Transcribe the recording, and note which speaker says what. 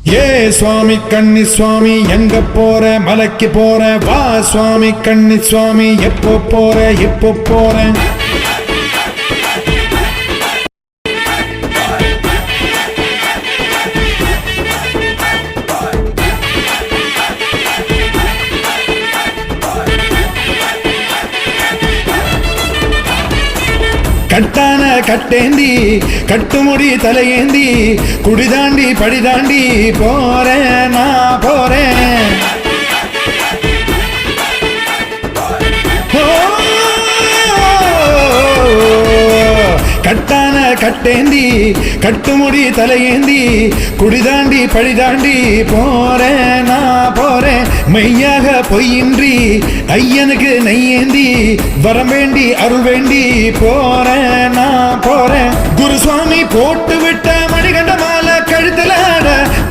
Speaker 1: ஏ சுவாமி கன்னி சுவாமி எங்க போற மலைக்கு போற வா சுவாமி கன்னி சுவாமி எப்போ போற எப்போ போற கட்டான கட்டேந்தி கட்டுமுடி தலையேந்தி குடிதாண்டி படிதாண்டி போறேன் நான் போறேன். கட்டான கட்டேந்தி கட்டுமுடி தலையேந்தி குடிதாண்டி படிதாண்டி போறேன் நான் போறேன். மெய்யாக பொய்யின்றி ஐயனுக்கு நெய்யேந்தி வரம் வேண்டி அருள் வேண்டி போறேன் நான் போறேன். குருசுவாமி போட்டு விட்ட மணிகண்ட மாலை கழுத்துல